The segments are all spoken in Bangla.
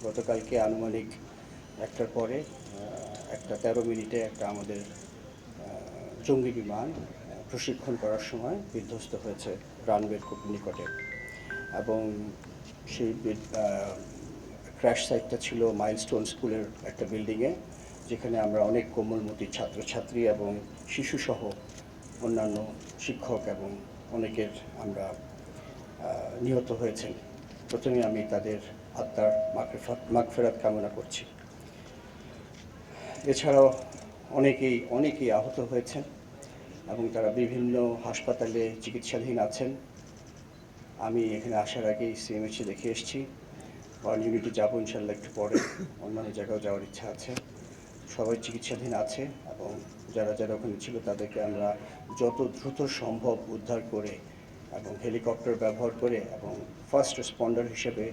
গতকালকে আনুমানিক 1টার পরে 1:13 একটা আমাদের জঙ্গি বিমান প্রশিক্ষণ করার সময় বিধ্বস্ত হয়েছে রানওয়ের খুব নিকটে, এবং সেই ক্র্যাশ সাইটটা ছিল মাইলস্টোন স্কুলের একটা বিল্ডিংয়ে, যেখানে আমরা অনেক কোমলমতি ছাত্রছাত্রী এবং শিশুসহ অন্যান্য শিক্ষক এবং অনেকের আমরা নিহত হয়েছেন। প্রথমে আমি তাদের আত্মার মাগফিরাত কামনা করছি। এছাড়াও অনেকেই আহত হয়েছেন এবং তারা বিভিন্ন হাসপাতালে চিকিৎসাধীন আছেন। আমি এখানে আসার আগেই সিএমএইচে দেখে এসেছি। ওয়ার্ল্ড ইউনিটি যাবো ইনশাল্লাহ একটু পরে, অন্যান্য জায়গাও যাওয়ার ইচ্ছা আছে। সবাই চিকিৎসাধীন আছে এবং যারা ওখানে ছিল তাদেরকে আমরা যত দ্রুত সম্ভব উদ্ধার করে এবং হেলিকপ্টার ব্যবহার করে এবং ফার্স্ট রেসপন্ডার হিসেবে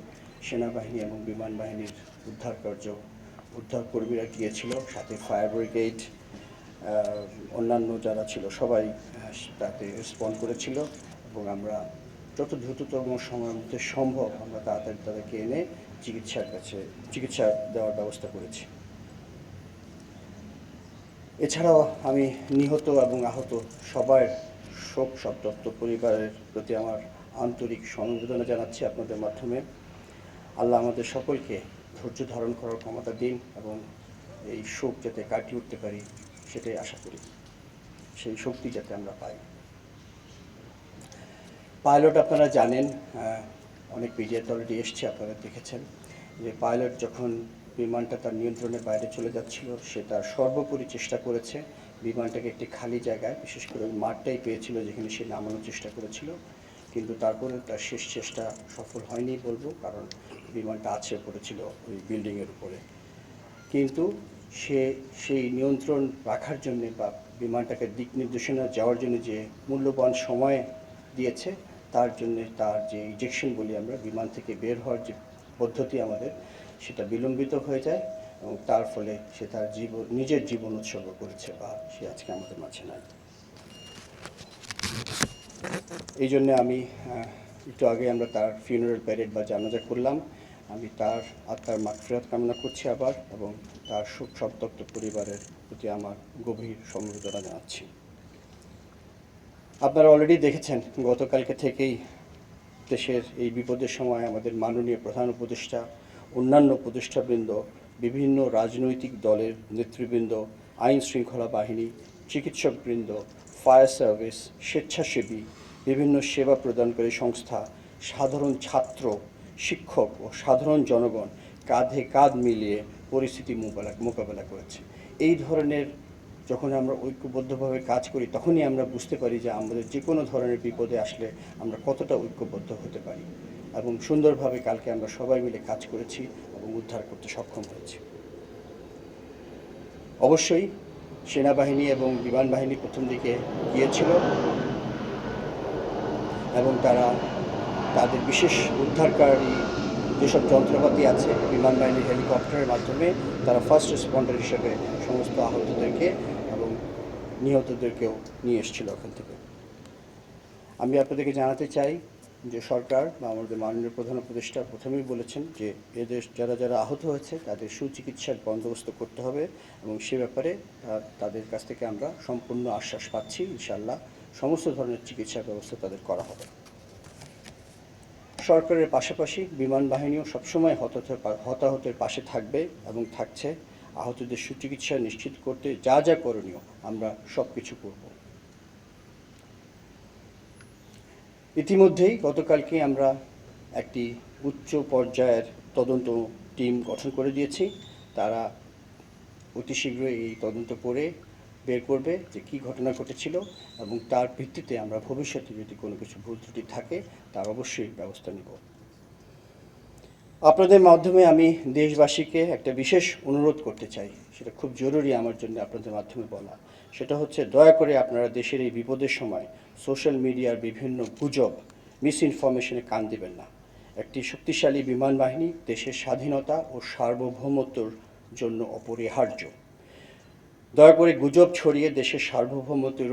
সেনাবাহিনী এবং বিমান বাহিনীর উদ্ধার কর্মীরা গিয়েছিল, সাথে ফায়ার ব্রিগেড, অন্যান্য যারা ছিল সবাই তাতে রেসপন্ড করেছিল, এবং আমরা যত দ্রুততম সময়ের মধ্যে সম্ভব আমরা তাড়াতাড়ি তাদেরকে এনে চিকিৎসা দেওয়ার ব্যবস্থা করেছি। এছাড়াও আমি নিহত এবং আহত সবার শোক সন্তপ্ত পরিবারের প্রতি আমার আন্তরিক সমবেদনা জানাচ্ছি আপনাদের মাধ্যমে। আল্লাহ আমাদের সকলকে ধৈর্য ধারণ করার ক্ষমতা দিন এবং এই শোক যাতে কাটিয়ে উঠতে পারি সেটাই আশা করি, সেই শক্তি যাতে আমরা পাই। পাইলট আপনারা জানেন, অনেক মিডিয়াতে অলরেডি এসছে, আপনারা দেখেছেন যে পাইলট যখন বিমানটা তার নিয়ন্ত্রণের বাইরে চলে যাচ্ছিল, সে তার সর্বোপরি চেষ্টা করেছে বিমানটাকে একটি খালি জায়গায়, বিশেষ করে ওই মাঠটাই পেয়েছিল যেখানে সে নামানোর চেষ্টা করেছিল, কিন্তু তারপরে তার শেষ চেষ্টা সফল হয়নি বলবো, কারণ বিমানটা আছড়ে পড়েছিল ওই বিল্ডিংয়ের উপরে। কিন্তু সে সেই নিয়ন্ত্রণ রাখার জন্যে বা বিমানটাকে দিক নির্দেশনা যাওয়ার জন্য যে মূল্যবান সময় দিয়েছে, তার জন্যে তার যে ইজেকশন বলি আমরা, বিমান থেকে বের হওয়ার যে পদ্ধতি আমাদের, সেটা বিলম্বিত হয়ে যায় এবং তার ফলে সে তার নিজের জীবন উৎসর্গ করেছে বা সে আজকে আমাদের মাঝে নাই। এই জন্যে আমি একটু আগে আমরা তার ফিউনারাল প্যারেড বা জানাজা করলাম। আমি তার আত্মার মাগফিরাত কামনা করছি আবার, এবং তার শোক সন্তপ্ত পরিবারের প্রতি আমার গভীর সমবেদনা জানাচ্ছি। আপনারা অলরেডি দেখেছেন গতকালকে থেকেই দেশের এই বিপদের সময় আমাদের মাননীয় প্রধান উপদেষ্টা, অন্যান্য উপদেষ্টাবৃন্দ, বিভিন্ন রাজনৈতিক দলের নেতৃবৃন্দ, আইন শৃঙ্খলা বাহিনী, চিকিৎসকবৃন্দ, ফায়ার সার্ভিস, স্বেচ্ছাসেবী, বিভিন্ন সেবা প্রদানকারী সংস্থা, সাধারণ ছাত্র, শিক্ষক ও সাধারণ জনগণ কাঁধে কাঁধ মিলিয়ে পরিস্থিতি মোকাবেলা করেছে। এই ধরনের যখন আমরা ঐক্যবদ্ধভাবে কাজ করি, তখনই আমরা বুঝতে পারি যে আমাদের যে কোনো ধরনের বিপদে আসলে আমরা কতটা ঐক্যবদ্ধ হতে পারি, এবং সুন্দরভাবে কালকে আমরা সবাই মিলে কাজ করেছি এবং উদ্ধার করতে সক্ষম হয়েছি। অবশ্যই সেনাবাহিনী এবং বিমান বাহিনী প্রথম দিকে গিয়েছিল এবং তারা তাদের বিশেষ উদ্ধারকারী যেসব যন্ত্রপাতি আছে বিমান বাহিনীর হেলিকপ্টারের মাধ্যমে তারা ফার্স্ট রেসপন্ডার হিসেবে সমস্ত আহতদেরকে এবং নিহতদেরকেও নিয়ে এসেছিল ওখান থেকে। আমি আপনাদেরকে জানাতে চাই যে সরকার বা আমাদের মাননীয় প্রধান উপদেষ্টা প্রথমেই বলেছেন যে এদের যারা আহত হয়েছে তাদের সুচিকিৎসার বন্দোবস্ত করতে হবে, এবং সে ব্যাপারে তাদের কাছ থেকে আমরা সম্পূর্ণ আশ্বাস পাচ্ছি। ইনশাআল্লাহ সমস্ত ধরনের চিকিৎসার ব্যবস্থা তাদের করা হবে। সরকারের পাশাপাশি বিমান বাহিনীও সবসময় হতাহতের পাশে থাকবে এবং থাকছে। আহতদের সুচিকিৎসা নিশ্চিত করতে যা করণীয় আমরা সব কিছু করব। ইতিমধ্যেই গতকালকে আমরা একটি উচ্চ পর্যায়ের তদন্ত টিম গঠন করে দিয়েছি। তারা অতি শীঘ্রই এই তদন্ত করে বের করবে যে কী ঘটনা ঘটেছিল, এবং তার ভিত্তিতে আমরা ভবিষ্যতে যদি কোনো কিছু ভুল ত্রুটি থাকে তার অবশ্যই ব্যবস্থা নেব। আপনাদের মাধ্যমে আমি দেশবাসীকে একটা বিশেষ অনুরোধ করতে চাই, সেটা খুব জরুরি আমার জন্য আপনাদের মাধ্যমে বলা। সেটা হচ্ছে, দয়া করে আপনারা দেশের এই বিপদের সময় সোশ্যাল মিডিয়ার বিভিন্ন গুজব, মিসইনফরমেশনে কান দেবেন না। একটি শক্তিশালী বিমান বাহিনী দেশের স্বাধীনতা ও সার্বভৌমত্বর জন্য অপরিহার্য। দয়া করে গুজব ছড়িয়ে দেশের সার্বভৌমত্বের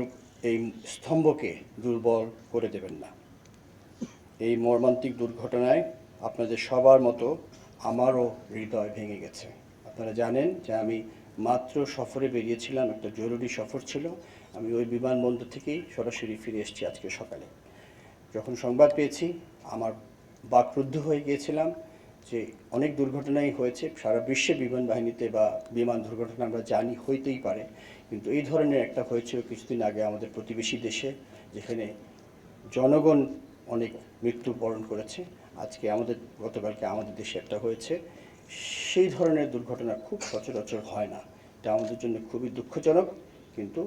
এই স্তম্ভকে দুর্বল করে দেবেন না। এই মর্মান্তিক দুর্ঘটনায় আপনাদের সবার মতো আমারও হৃদয় ভেঙে গেছে। আপনারা জানেন যে আমি মাত্র সফরে বেরিয়েছিলাম, একটা জরুরি সফর ছিল। আমি ওই বিমানবন্দর থেকেই সরাসরি ফিরে এসেছি আজকে সকালে। যখন সংবাদ পেয়েছি আমার বাকরুদ্ধ হয়ে গিয়েছিলাম যে অনেক দুর্ঘটনাই হয়েছে সারা বিশ্বে বিমান বাহিনীতে বা বিমান দুর্ঘটনা আমরা জানি হইতেই পারে, কিন্তু এই ধরনের একটা হয়েছিল কিছুদিন আগে আমাদের প্রতিবেশী দেশে, যেখানে জনগণ অনেক মৃত্যুবরণ করেছে। আজকে গতকালকে আমাদের দেশে একটা হয়েছে। সেই ধরনের দুর্ঘটনা খুব সচরাচর হয় না। এটা আমাদের জন্য খুবই দুঃখজনক, কিন্তু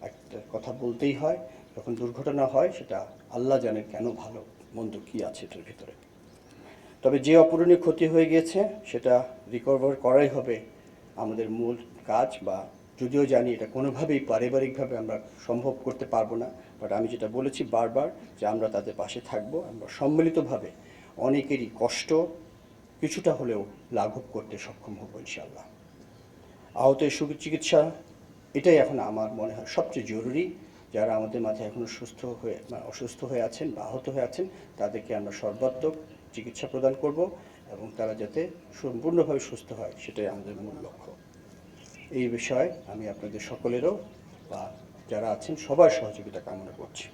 একটা কথা বলতেই হয়, যখন দুর্ঘটনা হয় সেটা আল্লাহ জানেন কেন, ভালো মন্দ কী আছে এটার ভিতরে। তবে যে অপূরণীয় ক্ষতি হয়ে গিয়েছে সেটা রিকভার করাই হবে আমাদের মূল কাজ। বা যদিও জানি এটা কোনোভাবেই পারিবারিকভাবে আমরা সম্ভব করতে পারবো না, বাট আমি যেটা বলেছি বারবার যে আমরা তাদের পাশে থাকবো, আমরা সম্মিলিতভাবে অনেকেরই কষ্ট কিছুটা হলেও লাঘব করতে সক্ষম হব ইনশাআল্লাহ। আহতের সুচিকিৎসা এটাই এখন আমার মনে হয় সবচেয়ে জরুরি। যারা আমাদের মাঝে এখনও অসুস্থ হয়ে আছেন বা আহত হয়ে আছেন, তাদেরকে আমরা সর্বাত্মক চিকিৎসা প্রদান করব এবং তারা যাতে সম্পূর্ণভাবে সুস্থ হয়, সেটাই আমাদের মূল লক্ষ্য। এই বিষয়ে আমি আপনাদের সকলেরও বা যারা আছেন সবার সহযোগিতা কামনা করছি।